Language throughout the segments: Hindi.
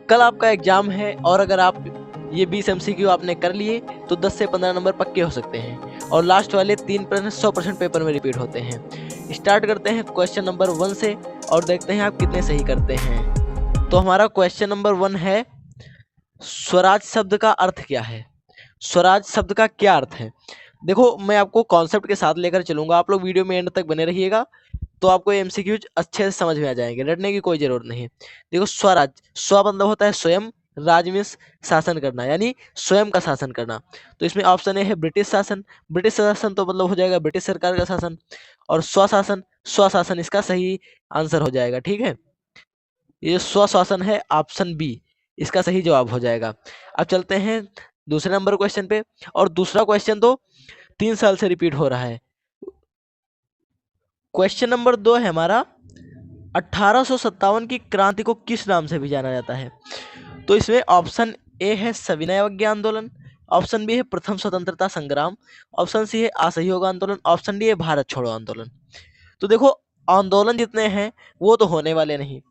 कल आपका एग्जाम है और अगर आप ये 20 MCQ आपने कर लिए तो 10 से 15 नंबर पक्के हो सकते हैं और लास्ट वाले 3% 100% पेपर में रिपीट होते हैं। स्टार्ट करते हैं क्वेश्चन नंबर 1 से और देखते हैं आप कितने सही करते हैं। तो हमारा क्वेश्चन नंबर 1 है, स्वराज शब्द का अर्थ क्या है? स्वराज शब्द का क्या अर्थ है? देखो, मैं आपको कॉन्सेप्ट के साथ लेकर चलूंगा, आप लोग वीडियो में एंड तक बने रहिएगा तो आपको MCQs अच्छे से समझ में आ जाएंगे, डरने की कोई जरूरत नहीं है। देखो, स्वराज, स्व मतलब होता है स्वयं, राज मीन्स शासन करना, यानी स्वयं का शासन करना। तो इसमें ऑप्शन ए है ब्रिटिश शासन। ब्रिटिश शासन तो मतलब हो जाएगा ब्रिटिश सरकार का शासन, और स्वशासन, स्वशासन इसका सही आंसर हो जाएगा। ठीक है, ये स्वशासन है, ऑप्शन बी इसका सही जवाब हो जाएगा। अब चलते हैं दूसरे नंबर क्वेश्चन पे, और दूसरा क्वेश्चन तो 3 साल से रिपीट हो रहा है। क्वेश्चन नंबर 2 है हमारा, 1857 की क्रांति को किस नाम से भी जाना जाता है? तो इसमें ऑप्शन ए है सविनय अवज्ञा आंदोलन, ऑप्शन बी है प्रथम स्वतंत्रता संग्राम, ऑप्शन सी है असहयोग आंदोलन, ऑप्शन डी है भारत छोड़ो आंदोलन। तो देखो, आंदोलन जितने हैं वो तो होने वाले नहीं,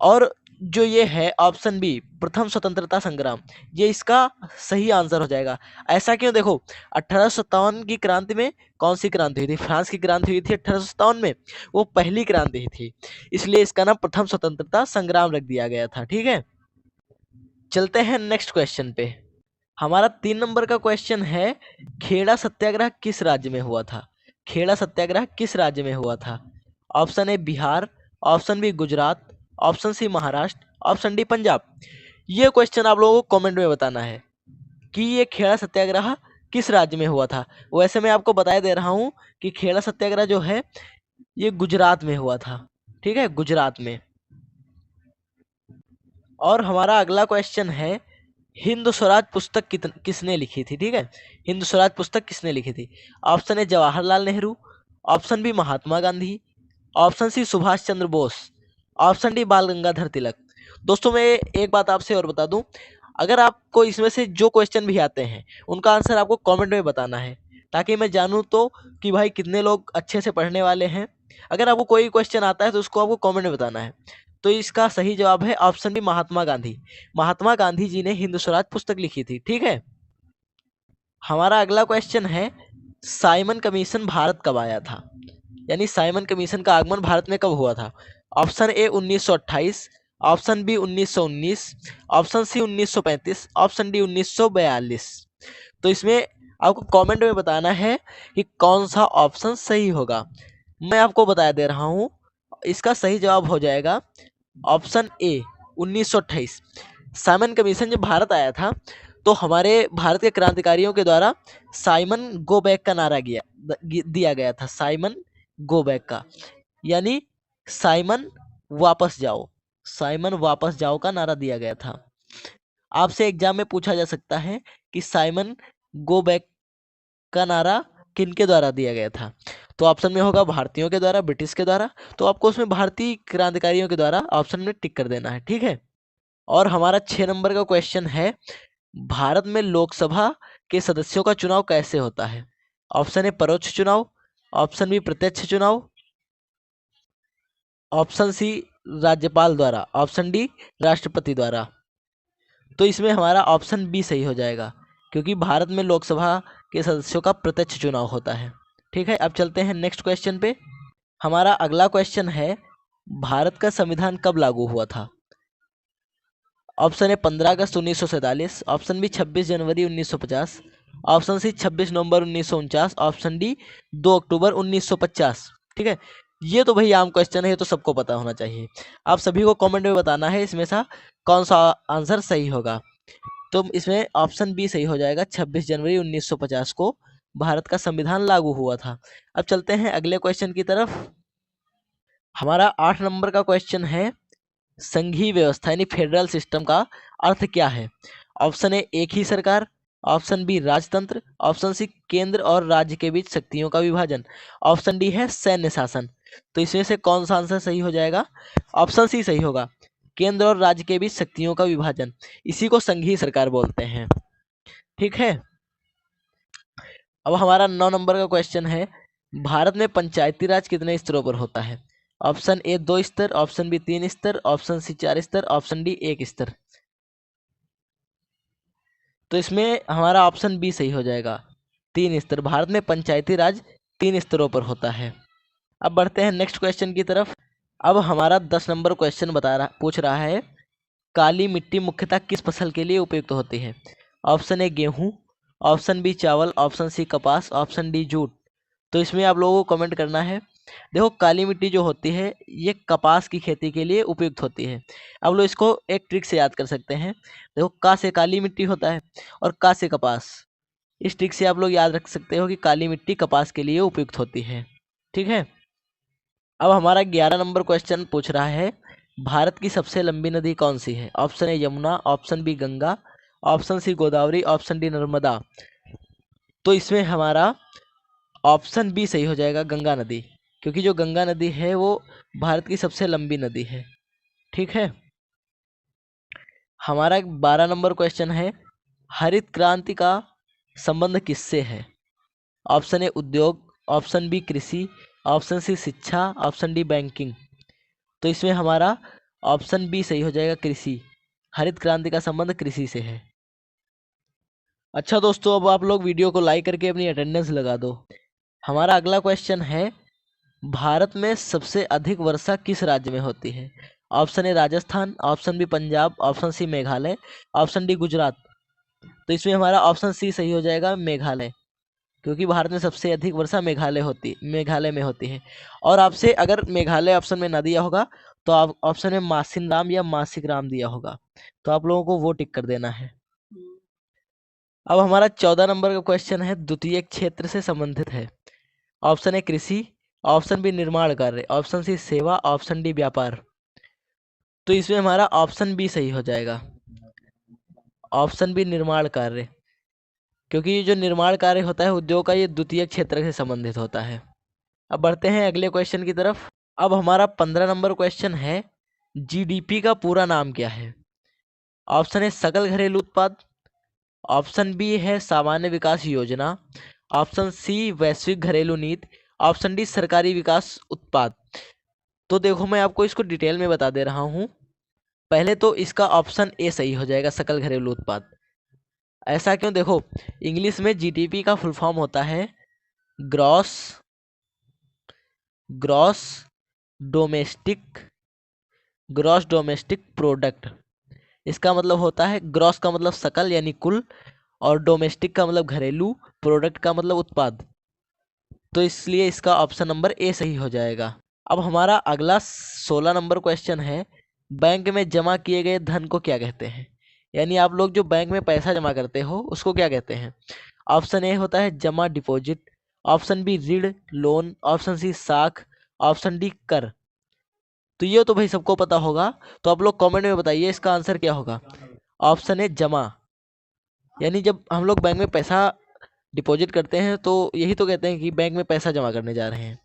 और जो ये है ऑप्शन बी प्रथम स्वतंत्रता संग्राम, ये इसका सही आंसर हो जाएगा। ऐसा क्यों? देखो, 1857 की क्रांति में कौन सी क्रांति हुई थी? फ्रांस की क्रांति हुई थी 1857 में, वो पहली क्रांति ही थी, इसलिए इसका नाम प्रथम स्वतंत्रता संग्राम रख दिया गया था। ठीक है, चलते हैं नेक्स्ट क्वेश्चन पे। हमारा 3 नंबर का क्वेश्चन है, खेड़ा सत्याग्रह किस राज्य में हुआ था? खेड़ा सत्याग्रह किस राज्य में हुआ था? Option A Bihar, option B Gujarat, option C Maharashtra, option D Punjab. ये क्वेश्चन आप लोगों को कमेंट में बताना है कि ये खेड़ा सत्याग्रह किस राज्य में हुआ था। वैसे मैं आपको बता दे रहा हूँ कि खेड़ा सत्याग्रह जो है ये गुजरात में हुआ था। ठीक है, गुजरात में। और हमारा अगला क्वेश्चन है, हिंद स्वराज पुस्तक किसने लिखी थी? ठीक है, हिंद स्वराज पुस्तक किसने लिखी थी? Option A Jawaharlal Nehru, option B Mahatma Gandhi, option C Subhash Chandra Bose, option D Bal Gangadhar तिलक। दोस्तों, मैं एक बात आपसे और बता दूं, अगर आपको इसमें से जो क्वेश्चन भी आते हैं उनका आंसर आपको कमेंट में बताना है, ताकि मैं जानूं तो कि भाई कितने लोग अच्छे से पढ़ने वाले हैं। अगर आपको कोई क्वेश्चन आता है तो उसको आपको कमेंट में बताना है। तो इसका सही जवाब है ऑप्शन बी महात्मा गांधी। महात्मा गांधी जी ने हिंद स्वराज पुस्तक लिखी थी। ठीक है, हमारा अगला क्वेश्चन है, साइमन कमीशन भारत कब आया था? यानी साइमन कमीशन का आगमन भारत में कब हुआ था? Option A 1928, option B 1919, option C 1935, option D 1942। तो इसमें आपको कमेंट में बताना है कि कौन सा ऑप्शन सही होगा। मैं आपको बता दे रहा हूं, इसका सही जवाब हो जाएगा ऑप्शन ए 1928। साइमन कमीशन जब भारत आया था तो हमारे भारत के क्रांतिकारियों के द्वारा साइमन गो बैक का नारा दिया गया था। साइमन गो बैक का, यानी साइमन वापस जाओ, साइमन वापस जाओ का नारा दिया गया था। आपसे एग्जाम में पूछा जा सकता है कि साइमन गो बैक का नारा किनके द्वारा दिया गया था? तो ऑप्शन में होगा भारतीयों के द्वारा, ब्रिटिश के द्वारा। तो आपको उसमें भारतीय क्रांतिकारियों के द्वारा ऑप्शन में टिक कर देना है। ठीक है, और हमारा 6 नंबर का क्वेश्चन है, भारत में लोकसभा के सदस्यों का चुनाव कैसे होता है? ऑप्शन ए परोक्ष चुनाव, ऑप्शन बी प्रत्यक्ष चुनाव, ऑप्शन सी राज्यपाल द्वारा, ऑप्शन डी राष्ट्रपति द्वारा। तो इसमें हमारा ऑप्शन बी सही हो जाएगा, क्योंकि भारत में लोकसभा के सदस्यों का प्रत्यक्ष चुनाव होता है। ठीक है, अब चलते हैं नेक्स्ट क्वेश्चन पे। हमारा अगला क्वेश्चन है, भारत का संविधान कब लागू हुआ था? ऑप्शन ए 15 अगस्त 1947, ऑप्शन बी 26 जनवरी 1950, ऑप्शन सी 26 नवंबर 1949, ऑप्शन डी 2 अक्टूबर 1950। ठीक है, ये तो भाई आम क्वेश्चन है, ये तो सबको पता होना चाहिए। आप सभी को कमेंट में बताना है इसमें से कौन सा आंसर सही होगा। तो इसमें ऑप्शन बी सही हो जाएगा, 26 जनवरी 1950 को भारत का संविधान लागू हुआ था। अब चलते हैं अगले क्वेश्चन की तरफ। हमारा 8 नंबर का क्वेश्चन है, संघीय व्यवस्था यानी फेडरल सिस्टम का अर्थ क्या है? ऑप्शन ए एक ही सरकार, ऑप्शन बी राजतंत्र, ऑप्शन सी केंद्र और राज्य के बीच शक्तियों का विभाजन, ऑप्शन डी है सैन्य शासन। तो इसमें से कौन सा आंसर सही हो जाएगा? ऑप्शन सी सही होगा, केंद्र और राज्य के बीच शक्तियों का विभाजन, इसी को संघीय सरकार बोलते हैं। ठीक है, अब हमारा 9 नंबर का क्वेश्चन है, भारत में पंचायती राज कितने स्तरों पर होता है? ऑप्शन ए 2 स्तर, ऑप्शन बी 3 स्तर, ऑप्शन सी 4 स्तर, ऑप्शन डी 1 स्तर। तो इसमें हमारा ऑप्शन बी सही हो जाएगा, 3 स्तर। भारत में पंचायती राज 3 स्तरों पर होता है। अब बढ़ते हैं नेक्स्ट क्वेश्चन की तरफ। अब हमारा 10 नंबर क्वेश्चन पूछ रहा है, काली मिट्टी मुख्यतः किस फसल के लिए उपयुक्त होती है? ऑप्शन ए गेहूं, ऑप्शन बी चावल, ऑप्शन सी कपास, ऑप्शन डी जूट। तो इसमें आप लोगों को कमेंट करना है। देखो, काली मिट्टी जो होती है ये कपास की खेती के लिए उपयुक्त होती है। आप लोग इसको एक ट्रिक से याद कर सकते हैं। देखो, का से काली मिट्टी होता है और का से कपास। इस ट्रिक से आप लोग याद रख सकते हो कि काली मिट्टी कपास के लिए उपयुक्त होती है। ठीक है। अब हमारा 11 नंबर क्वेश्चन पूछ रहा है, भारत की सबसे लंबी नदी कौन सी है? Option A Yamuna, option B Ganga, option C Godavari, option D Narmada. तो इसमें हमारा ऑप्शन बी सही हो जाएगा, गंगा नदी। क्योंकि जो गंगा नदी है वो भारत की सबसे लंबी नदी है। ठीक है। हमारा 12 नंबर क्वेश्चन है, हरित क्रांति का संबंध किससे है? ऑप्शन ए उद्योग, ऑप्शन बी कृषि, ऑप्शन सी शिक्षा, ऑप्शन डी बैंकिंग। तो इसमें हमारा ऑप्शन बी सही हो जाएगा, कृषि। हरित क्रांति का संबंध कृषि से है। अच्छा दोस्तों, अब आप लोग वीडियो को लाइक करके अपनी अटेंडेंस लगा दो। हमारा अगला क्वेश्चन है, भारत में सबसे अधिक वर्षा किस राज्य में होती है? Option A Rajasthan, option B Punjab, option C Meghalaya, option D Gujarat. तो इसमें हमारा ऑप्शन सी सही हो जाएगा, मेघालय। क्योंकि भारत में सबसे अधिक वर्षा मेघालय में होती है। और आपसे अगर मेघालय ऑप्शन में ना दिया होगा तो आप ऑप्शन में मासिन राम या मासिक राम दिया होगा, तो आप लोगों को वो टिक कर देना है। अब हमारा 14 नंबर का क्वेश्चन है, द्वितीय क्षेत्र से संबंधित है। ऑप्शन ए कृषि, ऑप्शन बी निर्माण कार्य, ऑप्शन सी सेवा, ऑप्शन डी व्यापार। तो इसमें हमारा ऑप्शन बी सही हो जाएगा, ऑप्शन बी निर्माण कार्य। क्योंकि ये जो निर्माण कार्य होता है उद्योग का, ये द्वितीय क्षेत्र से संबंधित होता है। अब बढ़ते हैं अगले क्वेश्चन की तरफ। अब हमारा 15 नंबर क्वेश्चन है, जीडीपी का पूरा नाम क्या है? ऑप्शन ए सकल घरेलू उत्पाद, ऑप्शन बी है सामान्य विकास योजना, ऑप्शन सी वैश्विक घरेलू नीति, ऑप्शन डी सरकारी विकास उत्पाद। तो देखो, मैं आपको इसको डिटेल में बता दे रहा हूँ। पहले तो इसका ऑप्शन ए सही हो जाएगा, सकल घरेलू उत्पाद। ऐसा क्यों? देखो, इंग्लिश में जीडीपी का फुल फॉर्म होता है gross gross domestic gross domestic product. इसका मतलब होता है, ग्रॉस का मतलब सकल यानी कुल, और डोमेस्टिक का मतलब घरेलू, प्रोडक्ट का मतलब उत्पाद। तो इसलिए इसका ऑप्शन नंबर ए सही हो जाएगा। अब हमारा अगला 16 नंबर क्वेश्चन है, बैंक में जमा किए गए धन को क्या कहते हैं? यानी आप लोग जो बैंक में पैसा जमा करते हो उसको क्या कहते हैं? ऑप्शन ए होता है जमा डिपॉजिट, ऑप्शन बी ऋण लोन, ऑप्शन सी साख, ऑप्शन डी कर। तो ये तो भाई सबको पता होगा, तो आप लोग कमेंट में बताइए इसका आंसर क्या होगा। ऑप्शन ए जमा, यानी जब हम लोग बैंक में पैसा डिपॉजिट करते हैं तो यही तो कहते हैं कि बैंक में पैसा जमा करने जा रहे हैं।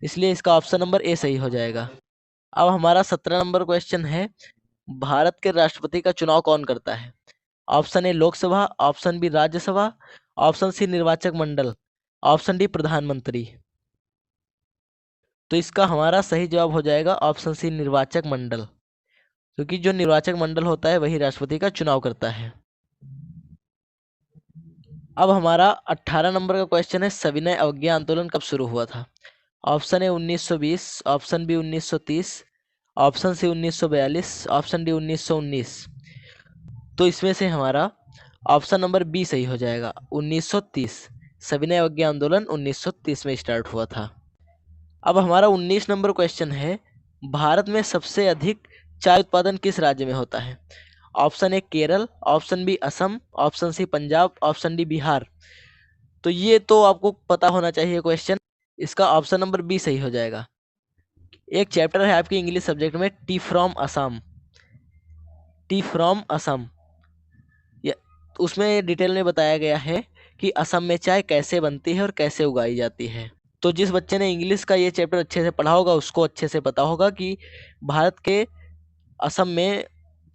इसलिए इसका ऑप्शन नंबर ए सही हो जाएगा। अब हमारा 17 नंबर क्वेश्चन है, भारत के राष्ट्रपति का चुनाव कौन करता है? Option A Lok Sabha, option B Rajya Sabha, option C निर्वाचक मंडल, ऑप्शन डी प्रधानमंत्री। तो इसका हमारा सही जवाब हो जाएगा ऑप्शन सी निर्वाचक मंडल। क्योंकि जो निर्वाचक मंडल होता है वही राष्ट्रपति का चुनाव करता है। अब हमारा 18 नंबर का क्वेश्चन है, सविनय अवज्ञा आंदोलन कब शुरू हुआ था? Option A 1920, option B 1930, option C 1942, option D 1919। तो इसमें से हमारा ऑप्शन नंबर बी सही हो जाएगा, 1930। सविनय अवज्ञा आंदोलन 1930 में स्टार्ट हुआ था। अब हमारा 19 नंबर क्वेश्चन है, भारत में सबसे अधिक चाय उत्पादन किस राज्य में होता है? Option A Kerala, option B Assam, option C Punjab, option D Bihar. तो ये तो आपको पता होना चाहिए क्वेश्चन। इसका ऑप्शन नंबर बी सही हो जाएगा। एक चैप्टर है आपके इंग्लिश सब्जेक्ट में, T from Assam, T from Assam. उसमें डिटेल में बताया गया है कि असम में चाय कैसे बनती है और कैसे उगाई जाती है। तो जिस बच्चे ने इंग्लिश का ये चैप्टर अच्छे से पढ़ा होगा उसको अच्छे से पता होगा कि भारत के असम में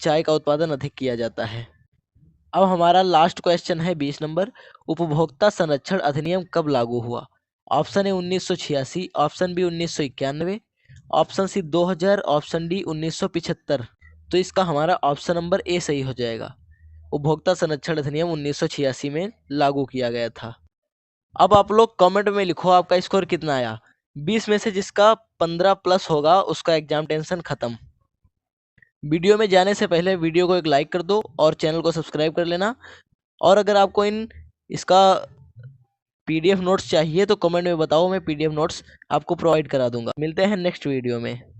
चाय का उत्पादन अधिक किया जाता है। अब हमारा लास्ट क्वेश्चन है 20 नंबर, उपभोक्ता संरक्षण अधिनियम कब लागू हुआ? Option A 1986, option B 1991, option C 2000, option D 1975। तो इसका हमारा ऑप्शन नंबर ए सही हो जाएगा। उपभोक्ता संरक्षण अधिनियम 1986 में लागू किया गया था। अब आप लोग कमेंट में लिखो आपका स्कोर कितना आया। 20 में से जिसका 15 प्लस होगा उसका एग्जाम टेंशन खत्म। वीडियो में जाने से पहले वीडियो को एक लाइक कर दो और चैनल को सब्सक्राइब कर लेना। और अगर आपको इसका पीडीएफ नोट्स चाहिए तो कमेंट में बताओ, मैं पीडीएफ नोट्स आपको प्रोवाइड करा दूंगा। मिलते हैं नेक्स्ट वीडियो में।